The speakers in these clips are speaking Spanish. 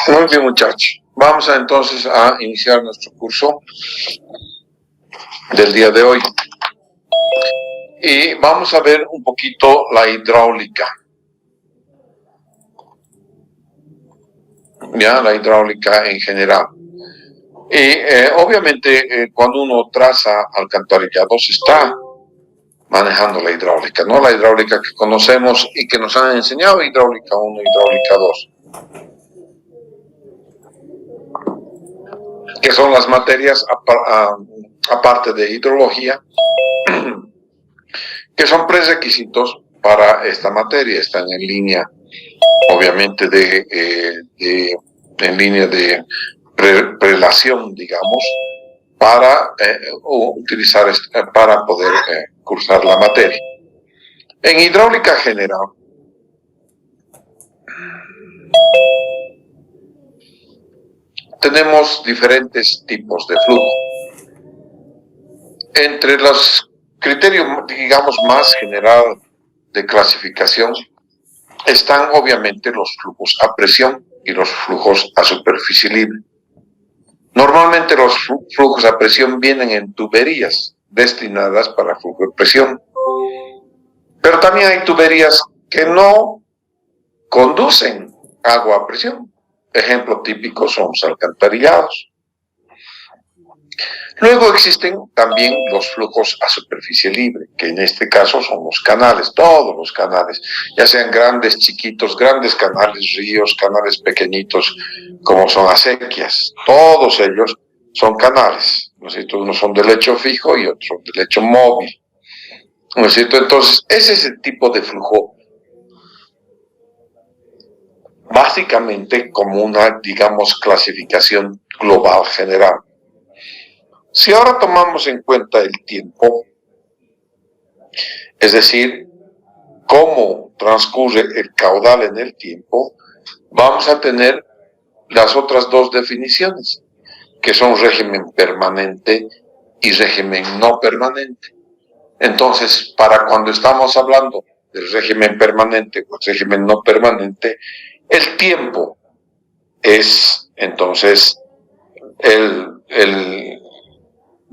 Muy bien, muchachos. Vamos entonces a iniciar nuestro curso del día de hoy. Y vamos a ver un poquito la hidráulica. Ya, la hidráulica en general. Y obviamente cuando uno traza alcantarillados está manejando la hidráulica, ¿no? La hidráulica que conocemos y que nos han enseñado, hidráulica 1, hidráulica 2. Que son las materias aparte de hidrología, que son prerequisitos para esta materia. Están en línea, obviamente, en línea de prelación, digamos, para utilizar para poder cursar la materia. En hidráulica general, tenemos diferentes tipos de flujo. Entre los criterios, digamos, más general de clasificación están obviamente los flujos a presión y los flujos a superficie libre. Normalmente los flujos a presión vienen en tuberías destinadas para flujo de presión, pero también hay tuberías que no conducen agua a presión. Ejemplo típico son los alcantarillados. Luego existen también los flujos a superficie libre, que en este caso son los canales, todos los canales, ya sean grandes, chiquitos, grandes canales, ríos, canales pequeñitos, como son acequias, todos ellos son canales, ¿no es cierto? Unos son de lecho fijo y otros de lecho móvil, ¿no es cierto? Entonces, ese es el tipo de flujo, básicamente como una, digamos, clasificación global general. Si ahora tomamos en cuenta el tiempo, es decir, cómo transcurre el caudal en el tiempo, vamos a tener las otras dos definiciones, que son régimen permanente y régimen no permanente. Entonces, para cuando estamos hablando del régimen permanente o el régimen no permanente, el tiempo es entonces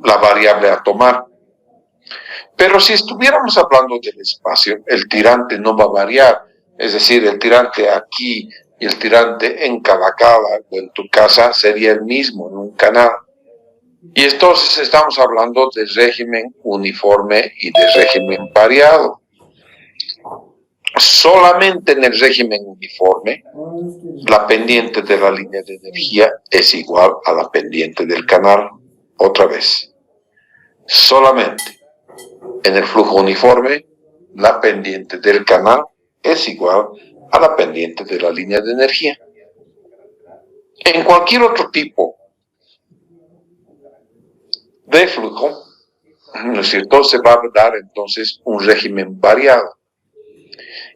la variable a tomar. Pero si estuviéramos hablando del espacio, el tirante no va a variar. Es decir, el tirante aquí y el tirante en Cavacaba o en tu casa sería el mismo en un canal. Y entonces estamos hablando de régimen uniforme y de régimen variado. Solamente en el régimen uniforme, la pendiente de la línea de energía es igual a la pendiente del canal. Otra vez. Solamente en el flujo uniforme, la pendiente del canal es igual a la pendiente de la línea de energía. En cualquier otro tipo de flujo, ¿no es cierto?, se va a dar entonces un régimen variado.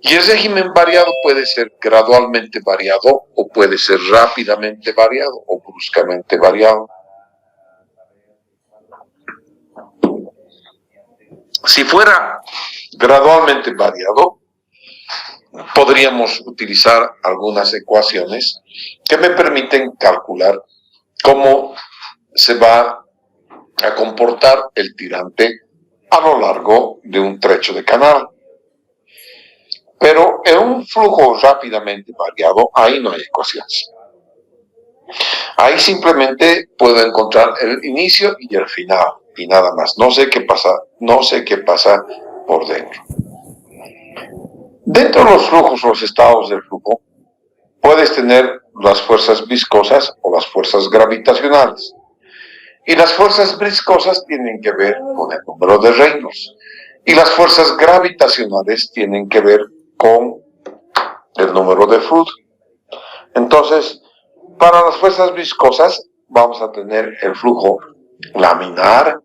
Y el régimen variado puede ser gradualmente variado o puede ser rápidamente variado o bruscamente variado. Si fuera gradualmente variado, podríamos utilizar algunas ecuaciones que me permiten calcular cómo se va a comportar el tirante a lo largo de un trecho de canal. Pero en un flujo rápidamente variado, ahí no hay ecuaciones. Ahí simplemente puedo encontrar el inicio y el final, y nada más. No sé qué pasa por dentro. Dentro de los flujos, los estados del flujo, puedes tener las fuerzas viscosas o las fuerzas gravitacionales. Y las fuerzas viscosas tienen que ver con el número de Reynolds. Y las fuerzas gravitacionales tienen que ver con el número de Froude. Entonces, para las fuerzas viscosas vamos a tener el flujo laminar,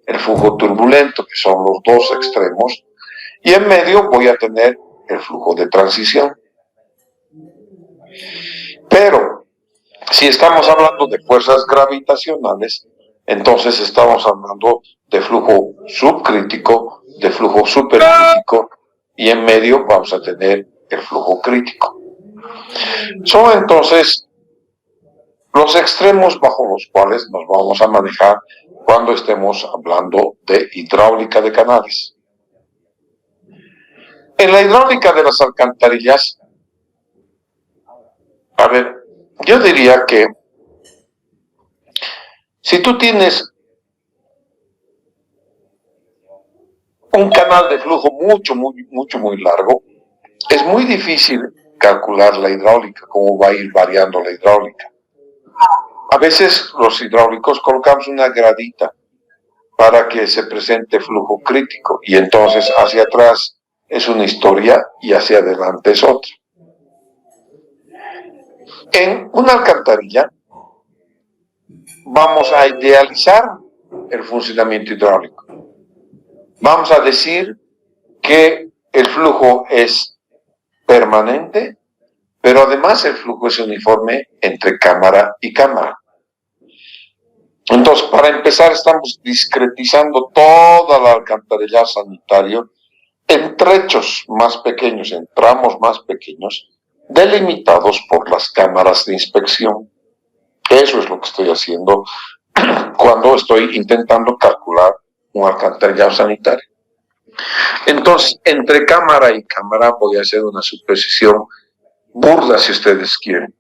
el flujo turbulento, que son los dos extremos, y en medio voy a tener el flujo de transición. Pero, si estamos hablando de fuerzas gravitacionales, entonces estamos hablando de flujo subcrítico, de flujo supercrítico, y en medio vamos a tener el flujo crítico. Son entonces los extremos bajo los cuales nos vamos a manejar cuando estemos hablando de hidráulica de canales. En la hidráulica de las alcantarillas, a ver, yo diría que si tú tienes un canal de flujo muy largo, es muy difícil calcular la hidráulica, cómo va a ir variando la hidráulica. A veces los hidráulicos colocamos una gradita para que se presente flujo crítico y entonces hacia atrás es una historia y hacia adelante es otra. En una alcantarilla vamos a idealizar el funcionamiento hidráulico. Vamos a decir que el flujo es permanente, pero además el flujo es uniforme entre cámara y cámara. Entonces, para empezar, estamos discretizando toda la alcantarilla sanitario en trechos más pequeños, en tramos más pequeños, delimitados por las cámaras de inspección. Eso es lo que estoy haciendo cuando estoy intentando calcular un alcantarillado sanitario. Entonces, entre cámara y cámara voy a hacer una suposición burda, si ustedes quieren.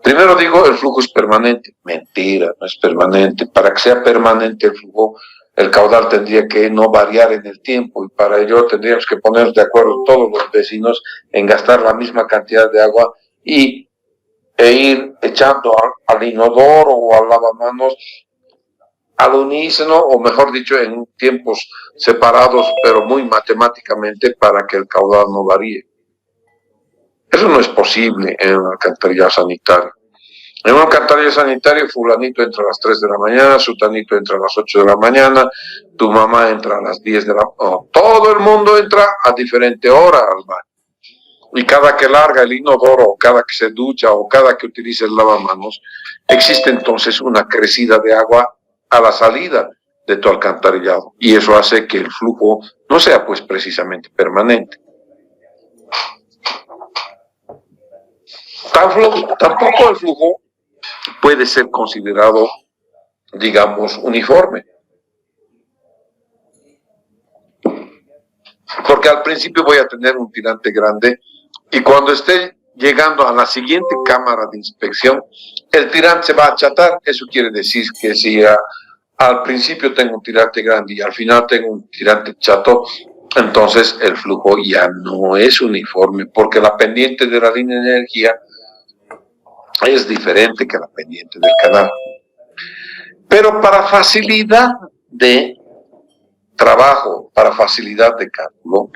Primero digo, el flujo es permanente. Mentira, no es permanente. Para que sea permanente el flujo, el caudal tendría que no variar en el tiempo, y para ello tendríamos que poner de acuerdo todos los vecinos en gastar la misma cantidad de agua e ir echando al inodoro o al lavamanos al unísono, o mejor dicho, en tiempos separados, pero muy matemáticamente, para que el caudal no varíe. Eso no es posible en un alcantarillado sanitario. En un alcantarillado sanitario, fulanito entra a las 3 de la mañana, sutanito entra a las 8 de la mañana, tu mamá entra a las 10 de la mañana. Todo el mundo entra a diferente hora al baño. Y cada que larga el inodoro, o cada que se ducha, o cada que utiliza el lavamanos, existe entonces una crecida de agua a la salida de tu alcantarillado. Y eso hace que el flujo no sea pues precisamente permanente. Tampoco el flujo puede ser considerado, digamos, uniforme. Porque al principio voy a tener un tirante grande, y cuando esté llegando a la siguiente cámara de inspección, el tirante se va a achatar. Eso quiere decir que si al principio tengo un tirante grande y al final tengo un tirante chato, entonces el flujo ya no es uniforme, porque la pendiente de la línea de energía es diferente que la pendiente del canal. Pero para facilidad de trabajo, para facilidad de cálculo,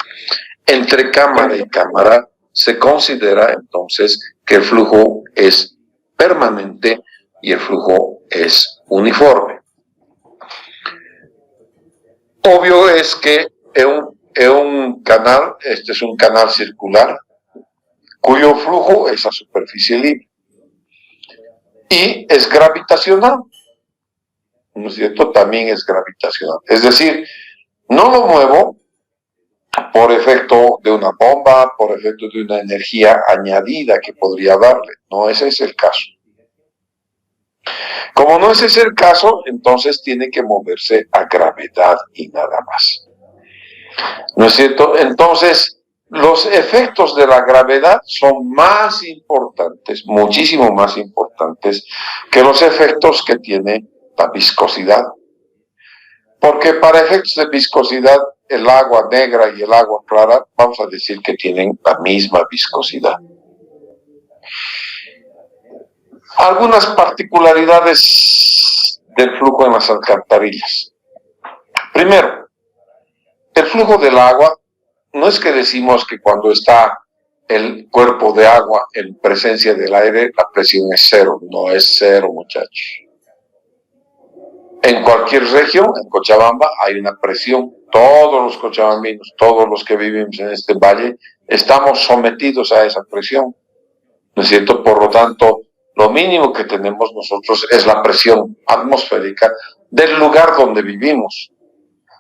entre cámara y cámara se considera entonces que el flujo es permanente y el flujo es uniforme. Obvio es que en un canal, este es un canal circular, cuyo flujo es a superficie libre y es gravitacional, ¿no es cierto? También es gravitacional. Es decir, no lo muevo por efecto de una bomba, por efecto de una energía añadida que podría darle. No ese es el caso. Como no ese es el caso, entonces tiene que moverse a gravedad y nada más. ¿No es cierto? Entonces, los efectos de la gravedad son más importantes, muchísimo más importantes, que los efectos que tiene la viscosidad. Porque para efectos de viscosidad, el agua negra y el agua clara, vamos a decir que tienen la misma viscosidad. Algunas particularidades del flujo en las alcantarillas. Primero, el flujo del agua, no es que decimos que cuando está el cuerpo de agua en presencia del aire, la presión es cero. No es cero, muchachos. En cualquier región, en Cochabamba, hay una presión. Todos los cochabambinos, todos los que vivimos en este valle, estamos sometidos a esa presión, ¿no es cierto? Por lo tanto, lo mínimo que tenemos nosotros es la presión atmosférica del lugar donde vivimos.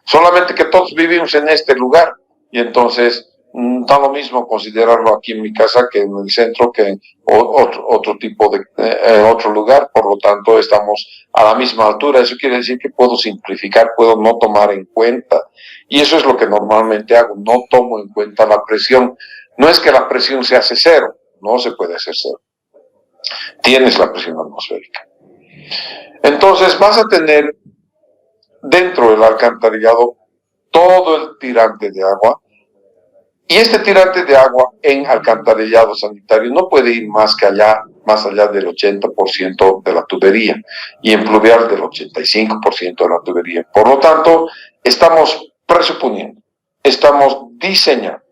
Solamente que todos vivimos en este lugar, y entonces da lo mismo considerarlo aquí en mi casa que en el centro, que en otro tipo de otro lugar. Por lo tanto, estamos a la misma altura. Eso quiere decir que puedo simplificar, puedo no tomar en cuenta, y eso es lo que normalmente hago. No tomo en cuenta la presión. No es que la presión se hace cero, no se puede hacer cero. Tienes la presión atmosférica. Entonces vas a tener dentro del alcantarillado todo el tirante de agua, y este tirante de agua en alcantarillado sanitario no puede ir más allá del 80% de la tubería, y en pluvial del 85% de la tubería. Por lo tanto, estamos presuponiendo, estamos diseñando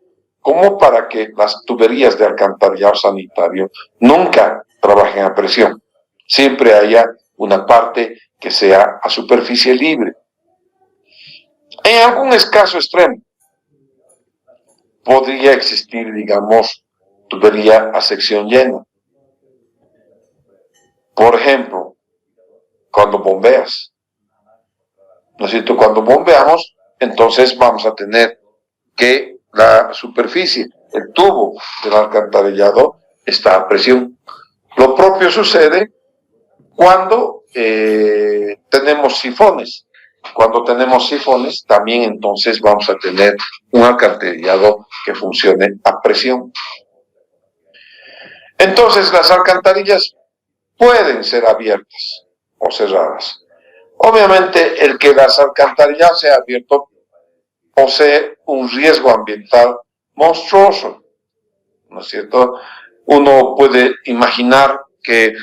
como para que las tuberías de alcantarillado sanitario nunca trabajen a presión. Siempre haya una parte que sea a superficie libre. En algún escaso extremo, podría existir, digamos, tubería a sección llena. Por ejemplo, cuando bombeas, ¿no es cierto? Cuando bombeamos, entonces vamos a tener que la superficie, el tubo del alcantarillado está a presión. Lo propio sucede cuando tenemos sifones. Cuando tenemos sifones, también entonces vamos a tener un alcantarillado que funcione a presión. Entonces, las alcantarillas pueden ser abiertas o cerradas. Obviamente, el que las alcantarillas sea abierto posee un riesgo ambiental monstruoso, ¿no es cierto? Uno puede imaginar que,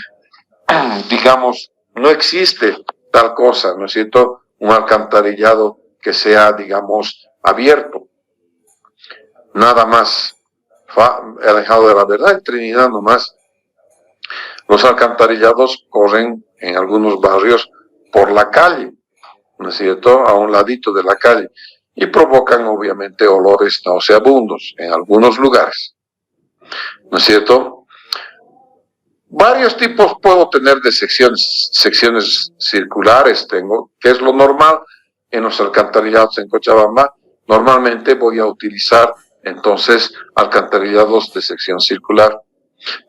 digamos, no existe tal cosa, ¿no es cierto? Un alcantarillado que sea, digamos, abierto. Nada más alejado de la verdad. En Trinidad nomás, los alcantarillados corren en algunos barrios por la calle, ¿no es cierto?, a un ladito de la calle, y provocan obviamente olores nauseabundos en algunos lugares, ¿no es cierto? Varios tipos puedo tener de secciones circulares tengo, que es lo normal en los alcantarillados en Cochabamba. Normalmente voy a utilizar entonces alcantarillados de sección circular,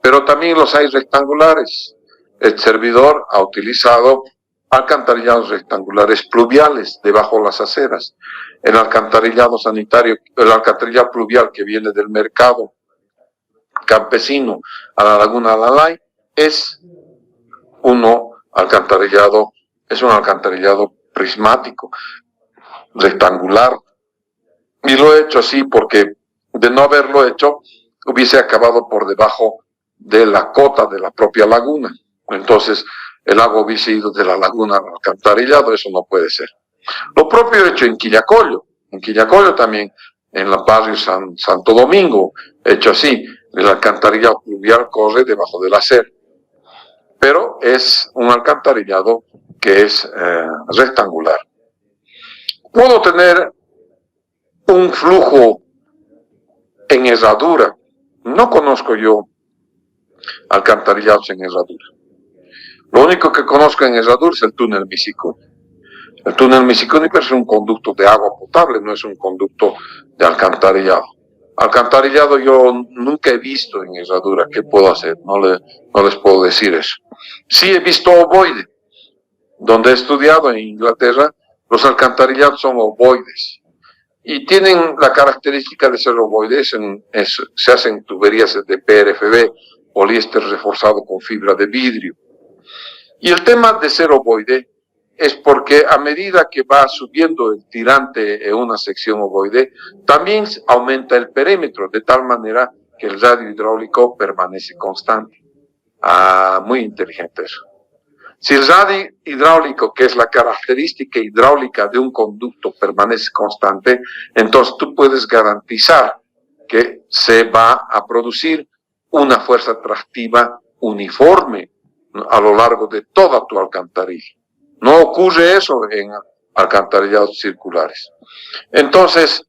pero también los hay rectangulares. El servidor ha utilizado alcantarillados rectangulares pluviales debajo de las aceras. El alcantarillado sanitario, el alcantarillado pluvial que viene del mercado campesino a la laguna Alalay, es un alcantarillado prismático, rectangular. Y lo he hecho así porque de no haberlo hecho, hubiese acabado por debajo de la cota de la propia laguna. Entonces, el agua hubiese ido de la laguna al alcantarillado. Eso no puede ser. Lo propio he hecho en Quillacollo. En Quillacollo también, en el barrio Santo Domingo, he hecho así. El alcantarillado pluvial corre debajo del acero, pero es un alcantarillado que es rectangular. Puedo tener un flujo en herradura. No conozco yo alcantarillados en herradura. Lo único que conozco en herradura es el túnel Misicuni. El túnel Misicuni es un conducto de agua potable, no es un conducto de alcantarillado. Alcantarillado yo nunca he visto en herradura. ¿Qué puedo hacer? No les puedo decir eso. Sí he visto ovoide. Donde he estudiado en Inglaterra, los alcantarillados son ovoides. Y tienen la característica de ser ovoides. Se hacen tuberías de PRFB, poliéster reforzado con fibra de vidrio. Y el tema de ser ovoide es porque a medida que va subiendo el tirante en una sección ovoide, también aumenta el perímetro, de tal manera que el radio hidráulico permanece constante. Muy inteligente eso. Si el radio hidráulico, que es la característica hidráulica de un conducto, permanece constante, entonces tú puedes garantizar que se va a producir una fuerza atractiva uniforme a lo largo de toda tu alcantarilla. No ocurre eso en alcantarillados circulares. Entonces,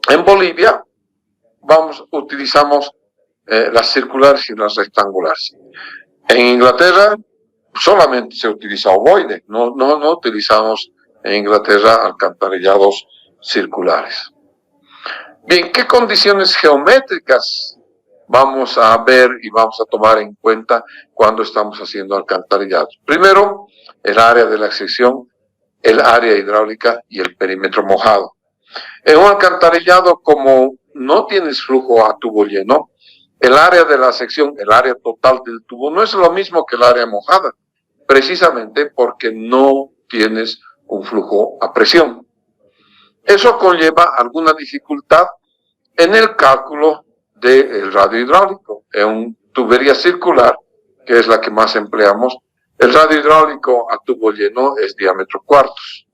en Bolivia utilizamos las circulares y las rectangulares. En Inglaterra solamente se utiliza ovoide, no utilizamos en Inglaterra alcantarillados circulares. Bien, ¿qué condiciones geométricas vamos a ver y vamos a tomar en cuenta cuando estamos haciendo alcantarillados? Primero, el área de la sección, el área hidráulica y el perímetro mojado. En un alcantarillado, como no tienes flujo a tubo lleno, el área de la sección, el área total del tubo, no es lo mismo que el área mojada, precisamente porque no tienes un flujo a presión. Eso conlleva alguna dificultad en el cálculo del radio hidráulico. En una tubería circular, que es la que más empleamos, el radio hidráulico a tubo lleno es diámetro cuartos.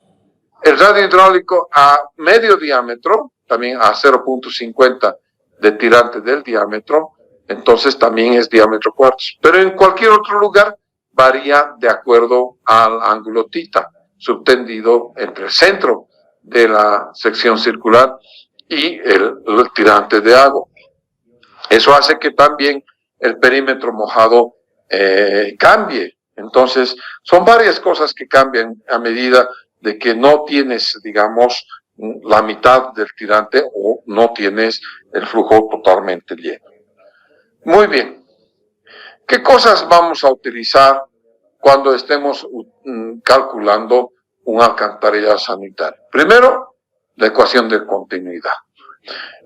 El radio hidráulico a medio diámetro, también a 0.50 de tirante del diámetro, entonces también es diámetro cuartos. Pero en cualquier otro lugar varía de acuerdo al ángulo tita, subtendido entre el centro de la sección circular y el tirante de agua. Eso hace que también el perímetro mojado cambie. Entonces, son varias cosas que cambian a medida de que no tienes, digamos, la mitad del tirante o no tienes el flujo totalmente lleno. Muy bien. ¿Qué cosas vamos a utilizar cuando estemos calculando un alcantarillado sanitario? Primero, la ecuación de continuidad.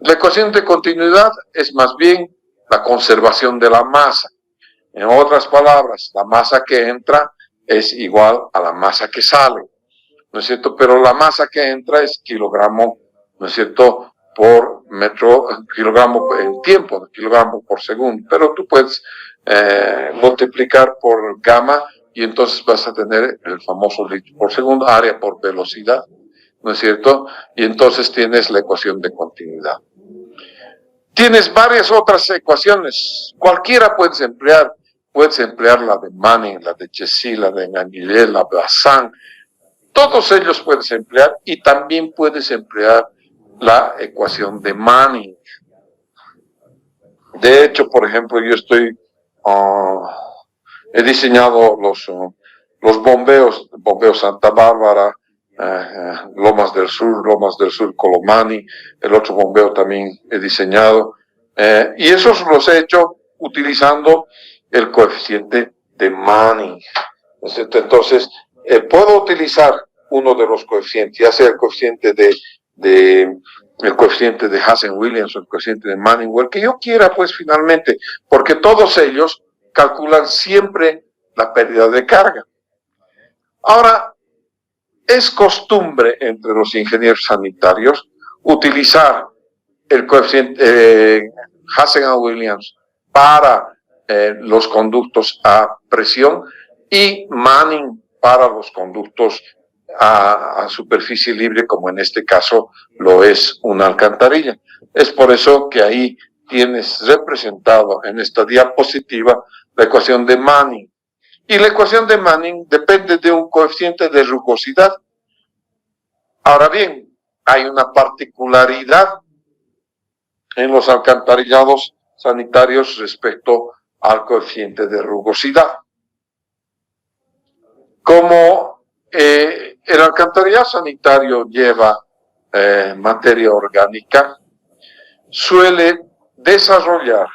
La ecuación de continuidad es más bien la conservación de la masa. En otras palabras, la masa que entra es igual a la masa que sale, ¿no es cierto? Pero la masa que entra es kilogramo, ¿no es cierto?, por metro, kilogramo en tiempo, kilogramo por segundo. Pero tú puedes multiplicar por gamma y entonces vas a tener el famoso litro por segundo, área por velocidad, ¿no es cierto? Y entonces tienes la ecuación de continuidad. Tienes varias otras ecuaciones, cualquiera puedes emplear la de Manning, la de Checy, la de Anguillet, la de Bazin, todos ellos puedes emplear y también puedes emplear la ecuación de Manning. De hecho, por ejemplo, yo he diseñado los bombeos Santa Bárbara, Lomas del Sur Colomani, el otro bombeo también he diseñado, y esos los he hecho utilizando el coeficiente de Manning. Entonces, puedo utilizar uno de los coeficientes, ya sea el coeficiente de Hazen-Williams o el coeficiente de Manning, o el que yo quiera, pues finalmente, porque todos ellos calculan siempre la pérdida de carga. Ahora, es costumbre entre los ingenieros sanitarios utilizar el coeficiente Hazen-Williams para los conductos a presión y Manning para los conductos a superficie libre, como en este caso lo es una alcantarilla. Es por eso que ahí tienes representado en esta diapositiva la ecuación de Manning. Y la ecuación de Manning depende de un coeficiente de rugosidad. Ahora bien, hay una particularidad en los alcantarillados sanitarios respecto al coeficiente de rugosidad. Como el alcantarillado sanitario lleva materia orgánica, suele desarrollar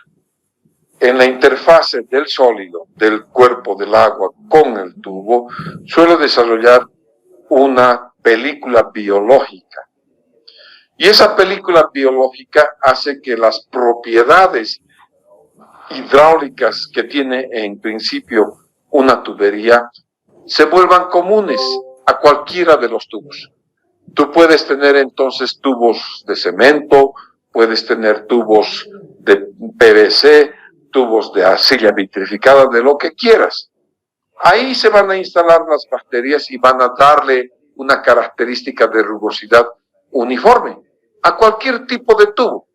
en la interfase del sólido, del cuerpo del agua con el tubo, suele desarrollar una película biológica. Y esa película biológica hace que las propiedades hidráulicas que tiene en principio una tubería se vuelvan comunes a cualquiera de los tubos. Tú puedes tener entonces tubos de cemento, puedes tener tubos de PVC, tubos de arcilla vitrificada, de lo que quieras. Ahí se van a instalar las bacterias y van a darle una característica de rugosidad uniforme a cualquier tipo de tubo.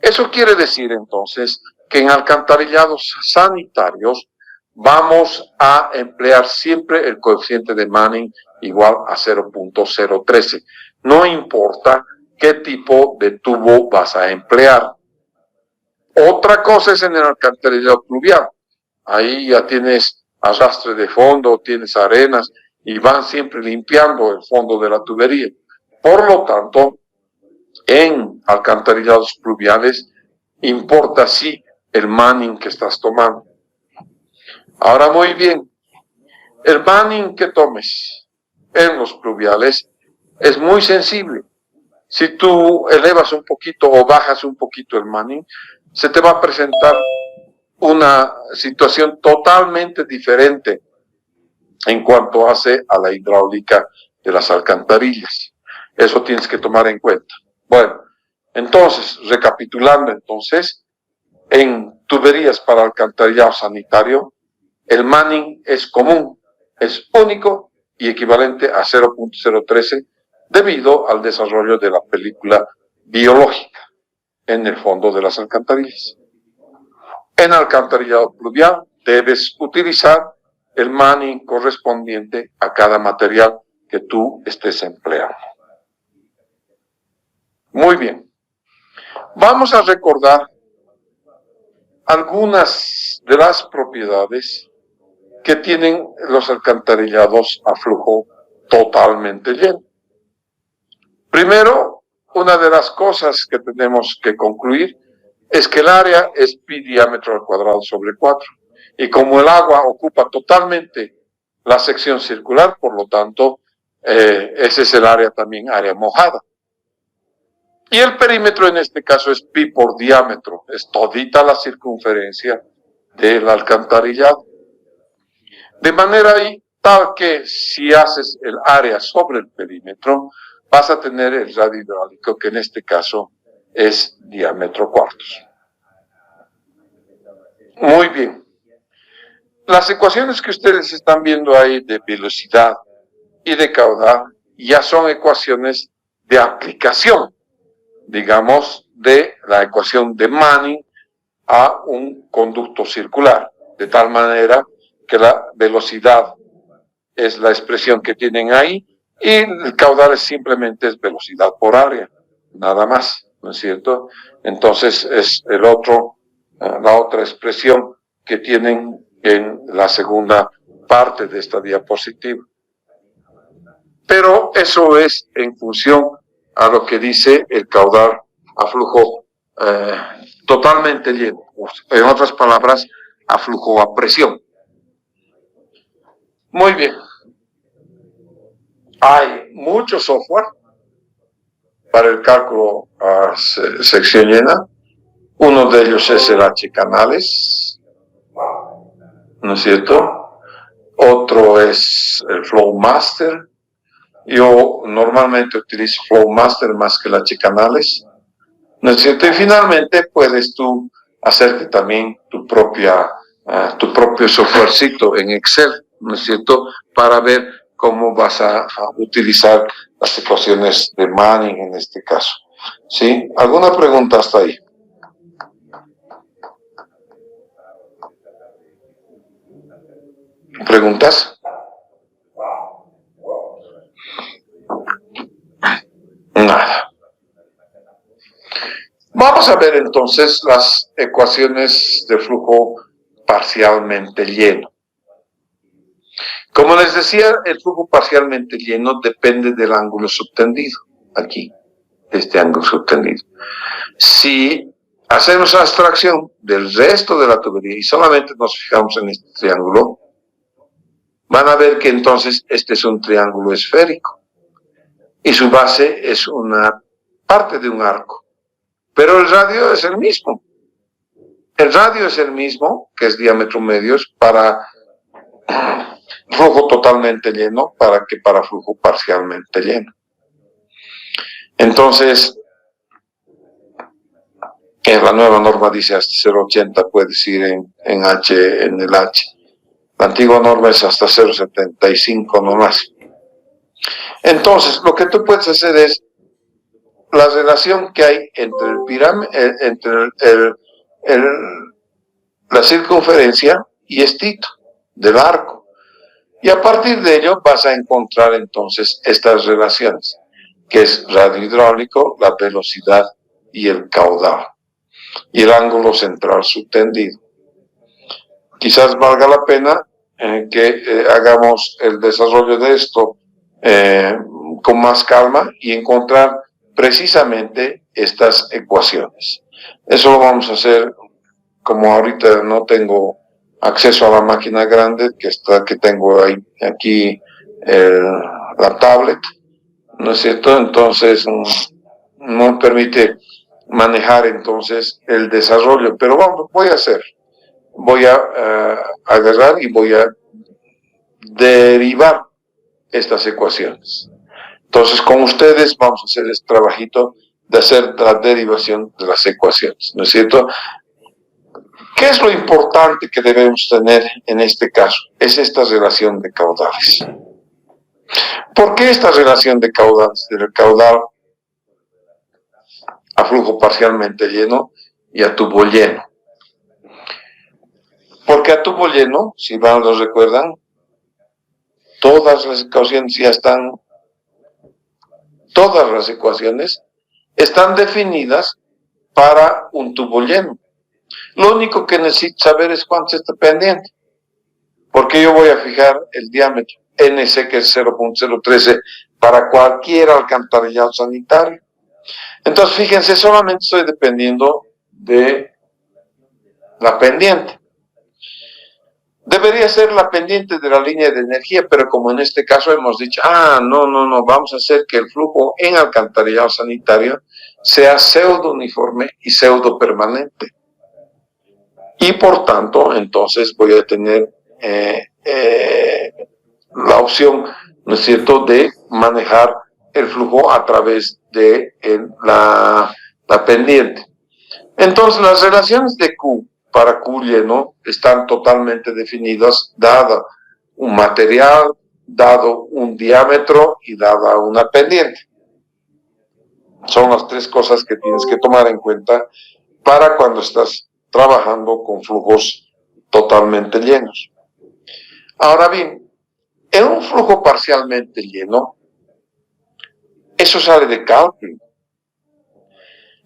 Eso quiere decir entonces que en alcantarillados sanitarios vamos a emplear siempre el coeficiente de Manning igual a 0.013. No importa qué tipo de tubo vas a emplear. Otra cosa es en el alcantarillado pluvial. Ahí ya tienes arrastre de fondo, tienes arenas y van siempre limpiando el fondo de la tubería. Por lo tanto, en alcantarillados pluviales importa sí el Manning que estás tomando. Ahora muy bien, el Manning que tomes en los pluviales es muy sensible. Si tú elevas un poquito o bajas un poquito el Manning, se te va a presentar una situación totalmente diferente en cuanto hace a la hidráulica de las alcantarillas. Eso tienes que tomar en cuenta. Bueno, entonces, recapitulando entonces, en tuberías para alcantarillado sanitario, el Manning es común, es único y equivalente a 0.013 debido al desarrollo de la película biológica en el fondo de las alcantarillas. En alcantarillado pluvial debes utilizar el Manning correspondiente a cada material que tú estés empleando. Muy bien. Vamos a recordar algunas de las propiedades que tienen los alcantarillados a flujo totalmente lleno. Primero, una de las cosas que tenemos que concluir es que el área es pi diámetro al cuadrado sobre 4. Y como el agua ocupa totalmente la sección circular, por lo tanto, ese es el área también, área mojada. Y el perímetro en este caso es pi por diámetro, es todita la circunferencia del alcantarillado. De manera tal que si haces el área sobre el perímetro, vas a tener el radio hidráulico, que en este caso es diámetro cuartos. Muy bien. Las ecuaciones que ustedes están viendo ahí de velocidad y de caudal ya son ecuaciones de aplicación, digamos, de la ecuación de Manning a un conducto circular, de tal manera que la velocidad es la expresión que tienen ahí y el caudal simplemente es velocidad por área, nada más, ¿no es cierto? Entonces es la otra expresión que tienen en la segunda parte de esta diapositiva. Pero eso es en función a lo que dice el caudal a flujo totalmente lleno, en otras palabras, a flujo a presión. Muy bien. Hay mucho software para el cálculo a sección llena. Uno de ellos es el H-Canales, ¿no es cierto? Otro es el Flowmaster. Yo normalmente utilizo Flowmaster más que el H-Canales, ¿no es cierto? Y finalmente puedes tú hacerte también tu propio softwarecito en Excel, ¿no es cierto? Para ver cómo vas a utilizar las ecuaciones de Manning en este caso. ¿Sí? ¿Alguna pregunta hasta ahí? ¿Preguntas? Nada. Vamos a ver entonces las ecuaciones de flujo parcialmente lleno. Como les decía, el flujo parcialmente lleno depende del ángulo subtendido, aquí, este ángulo subtendido. Si hacemos abstracción del resto de la tubería y solamente nos fijamos en este triángulo, van a ver que entonces este es un triángulo esférico y su base es una parte de un arco, pero el radio es el mismo. El radio es el mismo, que es diámetro medio, para flujo totalmente lleno que para flujo parcialmente lleno. Entonces, la nueva norma dice hasta 0.80 puedes ir en el H. La antigua norma es hasta 0.75 nomás. Entonces, lo que tú puedes hacer es la relación que hay entre el pirámide, la circunferencia y estito del arco. Y a partir de ello vas a encontrar entonces estas relaciones, que es radio hidráulico, la velocidad y el caudal, y el ángulo central subtendido. Quizás valga la pena que hagamos el desarrollo de esto con más calma y encontrar precisamente estas ecuaciones. Eso lo vamos a hacer, como ahorita no tengo acceso a la máquina grande que tengo ahí, aquí la tablet, ¿no es cierto? Entonces no me permite manejar entonces el desarrollo, pero voy a hacer. Voy a agarrar y voy a derivar estas ecuaciones. Entonces, con ustedes vamos a hacer este trabajito de hacer la derivación de las ecuaciones, ¿no es cierto? ¿Qué es lo importante que debemos tener en este caso? Es esta relación de caudales. ¿Por qué esta relación de caudales? Del caudal a flujo parcialmente lleno y a tubo lleno. Porque a tubo lleno, si van lo recuerdan, todas las ecuaciones están definidas para un tubo lleno. Lo único que necesito saber es cuánto está pendiente. Porque yo voy a fijar el diámetro NC, que es 0.013, para cualquier alcantarillado sanitario. Entonces, fíjense, solamente estoy dependiendo de la pendiente. Debería ser la pendiente de la línea de energía, pero como en este caso hemos dicho, no, vamos a hacer que el flujo en alcantarillado sanitario sea pseudo uniforme y pseudo permanente. Y por tanto, entonces voy a tener la opción, ¿no es cierto?, de manejar el flujo a través de la pendiente. Entonces, las relaciones de Q para Q lleno están totalmente definidas, dado un material, dado un diámetro y dada una pendiente. Son las tres cosas que tienes que tomar en cuenta para cuando estás trabajando con flujos totalmente llenos. Ahora bien, en un flujo parcialmente lleno, eso sale de cálculo.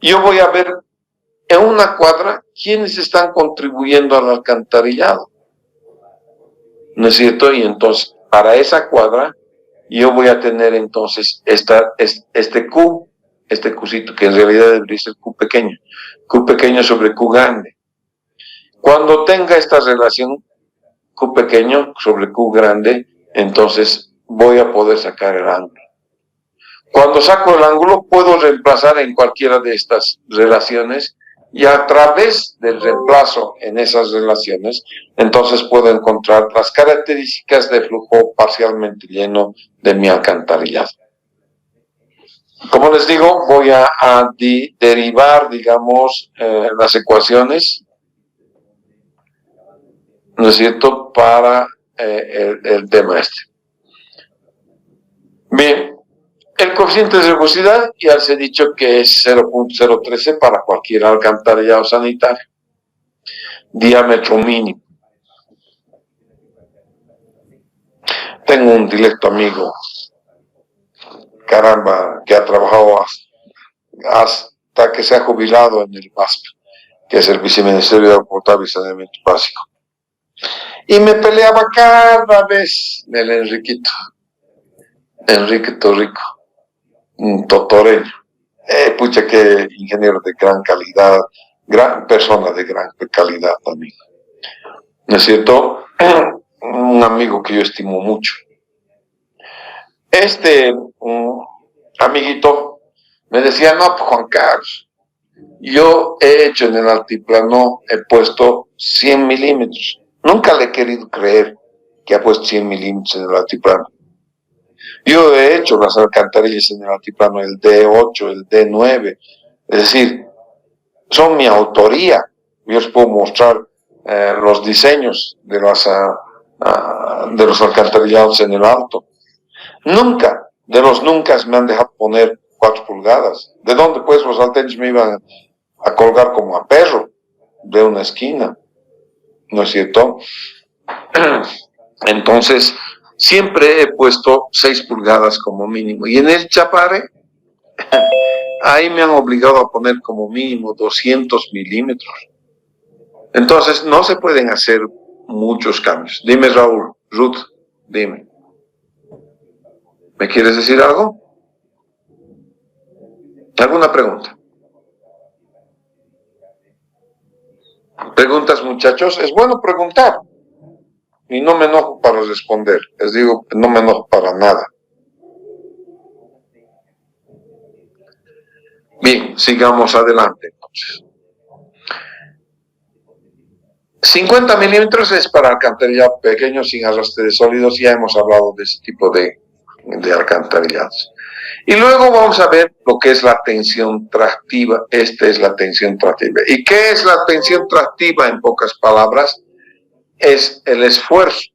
Yo voy a ver en una cuadra quiénes están contribuyendo al alcantarillado, ¿no es cierto? Y entonces, para esa cuadra, yo voy a tener entonces este Q, este Qcito, que en realidad debería ser Q pequeño sobre Q grande. Cuando tenga esta relación Q pequeño sobre Q grande, entonces voy a poder sacar el ángulo. Cuando saco el ángulo, puedo reemplazar en cualquiera de estas relaciones y a través del reemplazo en esas relaciones, entonces puedo encontrar las características de flujo parcialmente lleno de mi alcantarillado. Como les digo, voy a derivar, digamos, las ecuaciones, ¿no es cierto?, para el tema este. Bien, el coeficiente de rugosidad ya les he dicho que es 0.013 para cualquier alcantarillado sanitario. Diámetro mínimo. Tengo un directo amigo, caramba, que ha trabajado hasta que se ha jubilado en el MASP, que es el Viceministerio de Agua Potable y Saneamiento Básico. Y me peleaba cada vez el Enriquito Rico, un totoreño. Pucha, que ingeniero de gran calidad, gran persona de gran calidad también. ¿No es cierto? Un amigo que yo estimo mucho. Amiguito me decía, no, pues Juan Carlos, yo he hecho en el altiplano, he puesto 100 milímetros. Nunca le he querido creer que ha puesto 100 milímetros en el altiplano. Yo he hecho las alcantarillas en el altiplano, el D8, el D9, es decir, son mi autoría. Yo les puedo mostrar los diseños de los alcantarillados en el alto. Nunca, de los nunca me han dejado poner 4 pulgadas. ¿De dónde pues los halteres me iban a colgar como a perro? De una esquina, ¿no es cierto? Entonces, siempre he puesto 6 pulgadas como mínimo. Y en el chapare, ahí me han obligado a poner como mínimo 200 milímetros. Entonces, no se pueden hacer muchos cambios. Dime, Raúl, Ruth, dime. ¿Me quieres decir algo? ¿Alguna pregunta? ¿Preguntas, muchachos? Es bueno preguntar. Y no me enojo para responder. Les digo, no me enojo para nada. Bien, sigamos adelante entonces. 50 milímetros es para alcantarillado pequeño sin arrastre de sólidos. Ya hemos hablado de ese tipo de alcantarillados. Y luego vamos a ver lo que es la tensión tractiva. Esta es la tensión tractiva. ¿Y qué es la tensión tractiva en pocas palabras? Es el esfuerzo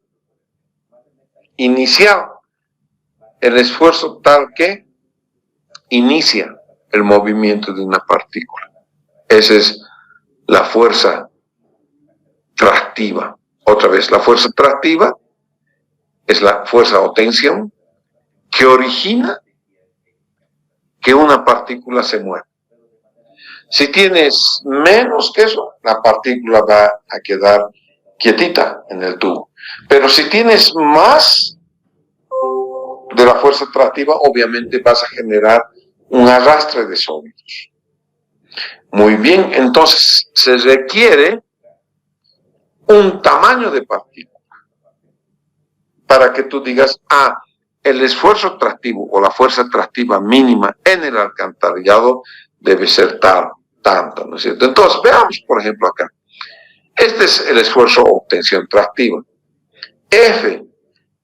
inicial, el esfuerzo tal que inicia el movimiento de una partícula. Esa es la fuerza tractiva. Otra vez, la fuerza tractiva es la fuerza o tensión que origina que una partícula se mueva. Si tienes menos que eso, la partícula va a quedar quietita en el tubo. Pero si tienes más de la fuerza tractiva, obviamente vas a generar un arrastre de sólidos. Muy bien, entonces se requiere un tamaño de partícula para que tú digas, el esfuerzo tractivo o la fuerza tractiva mínima en el alcantarillado debe ser tanto, ¿no es cierto? Entonces, veamos, por ejemplo, acá. Este es el esfuerzo o tensión tractiva. F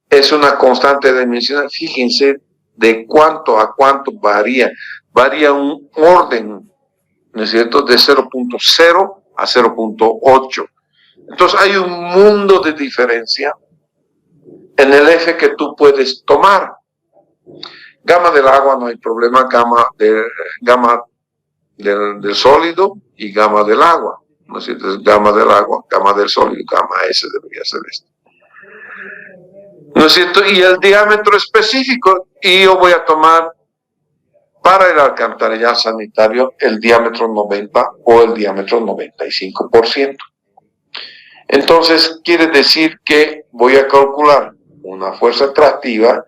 es una constante dimensional. Fíjense de cuánto a cuánto varía. Varía un orden, ¿no es cierto?, de 0.0 a 0.8. Entonces hay un mundo de diferencia en el F que tú puedes tomar. Gamma del agua no hay problema, gamma del sólido y gamma del agua. ¿No es cierto? Gamma del agua, gamma del sólido, gamma S debería ser esto. ¿No es cierto? Y el diámetro específico, y yo voy a tomar para el alcantarillado sanitario el diámetro 90 o el diámetro 95%. Entonces, quiere decir que voy a calcular una fuerza tractiva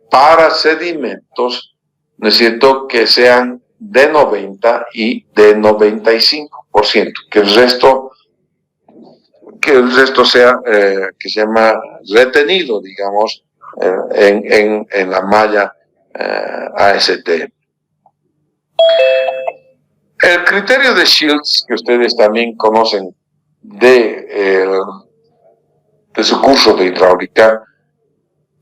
para sedimentos, ¿no es cierto?, que sean de 90 y de 95%, que el resto sea, que se llama retenido, digamos, en la malla ASTM. El criterio de Shields, que ustedes también conocen de su curso de hidráulica,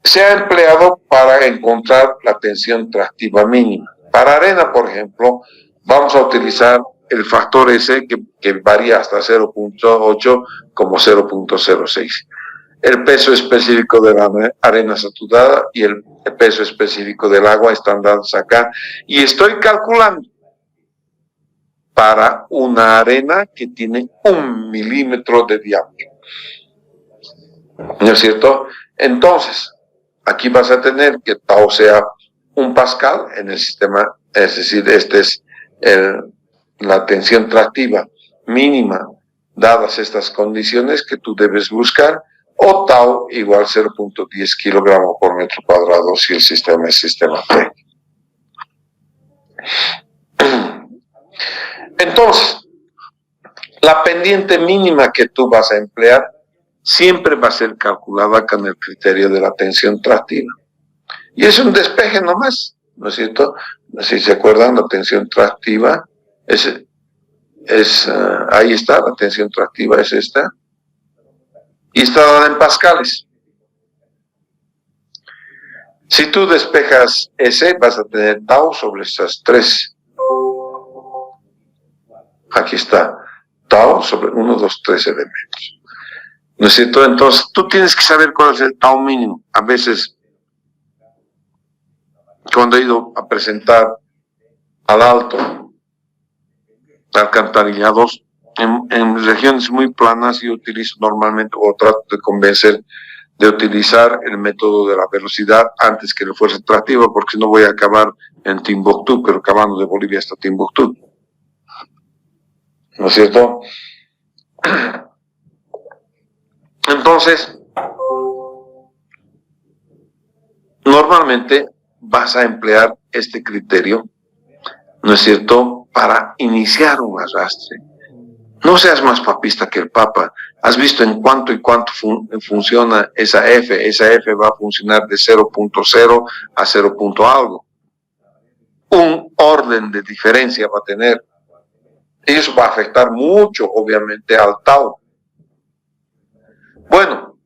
se ha empleado para encontrar la tensión tractiva mínima. Para arena, por ejemplo, vamos a utilizar el factor S que varía hasta 0.8 como 0.06. El peso específico de la arena saturada y el peso específico del agua están dados acá. Y estoy calculando para una arena que tiene 1 milímetro de diámetro. ¿No es cierto? Entonces, aquí vas a tener que tau sea 1 pascal en el sistema, es decir, este es la tensión tractiva mínima dadas estas condiciones que tú debes buscar, o tau igual 0.10 kilogramos por metro cuadrado si el sistema es sistema T. Entonces, la pendiente mínima que tú vas a emplear siempre va a ser calculada con el criterio de la tensión tractiva. Y es un despeje nomás, ¿no es cierto? Si se acuerdan, la tensión tractiva ahí está, la tensión tractiva es esta, y está dada en pascales. Si tú despejas S, vas a tener tau sobre estas 3. Aquí está, tau sobre 1, 2, 3 elementos. ¿No es cierto? Entonces, tú tienes que saber cuál es el tau mínimo. A veces, cuando he ido a presentar al alto, alcantarillados. En regiones muy planas yo utilizo normalmente, o trato de convencer de utilizar el método de la velocidad antes que la fuerza tractiva, porque si no voy a acabar en Timbuktu, pero acabando de Bolivia hasta Timbuktu. ¿No es cierto? Entonces, normalmente vas a emplear este criterio, ¿no es cierto?, para iniciar un arrastre. No seas más papista que el Papa. Has visto en cuánto y cuánto funciona esa F. Esa F va a funcionar de 0.0 a 0. Algo. Un orden de diferencia va a tener. Y eso va a afectar mucho, obviamente, al Tau. Bueno,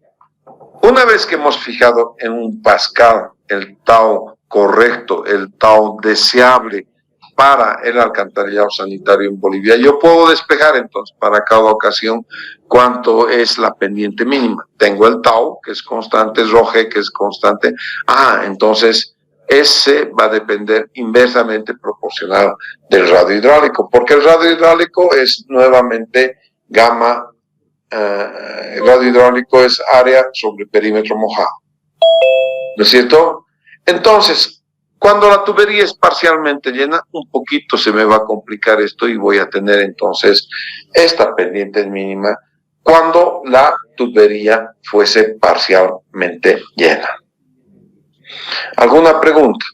una vez que hemos fijado en un Pascal el Tau correcto, el Tau deseable para el alcantarillado sanitario en Bolivia, yo puedo despejar entonces para cada ocasión cuánto es la pendiente mínima. Tengo el Tau, que es constante, Roge, que es constante. Entonces ese va a depender inversamente proporcional del radio hidráulico, porque el radio hidráulico es nuevamente gamma. El radio hidráulico es área sobre perímetro mojado, ¿no es cierto? Entonces, cuando la tubería es parcialmente llena, un poquito se me va a complicar esto y voy a tener entonces esta pendiente mínima cuando la tubería fuese parcialmente llena. ¿Alguna pregunta?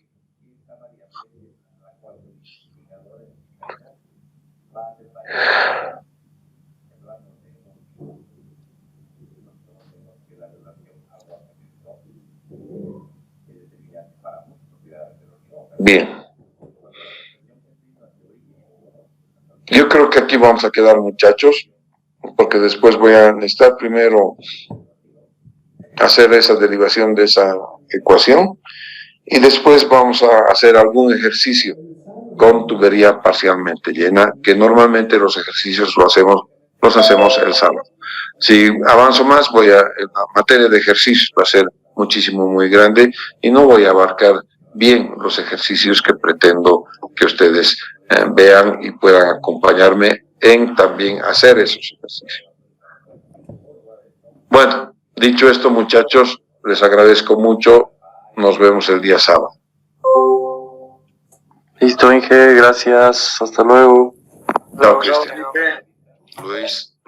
Bien. Yo creo que aquí vamos a quedar, muchachos, porque después voy a necesitar primero hacer esa derivación de esa ecuación y después vamos a hacer algún ejercicio con tubería parcialmente llena, que normalmente los ejercicios los hacemos el sábado. Si avanzo más, la materia de ejercicios va a ser muy grande y no voy a abarcar bien los ejercicios que pretendo que ustedes vean y puedan acompañarme en también hacer esos ejercicios. Bueno, dicho esto, muchachos, les agradezco mucho. Nos vemos el día sábado. Listo, Inge, gracias. Hasta luego. Chao, Cristian. Luis.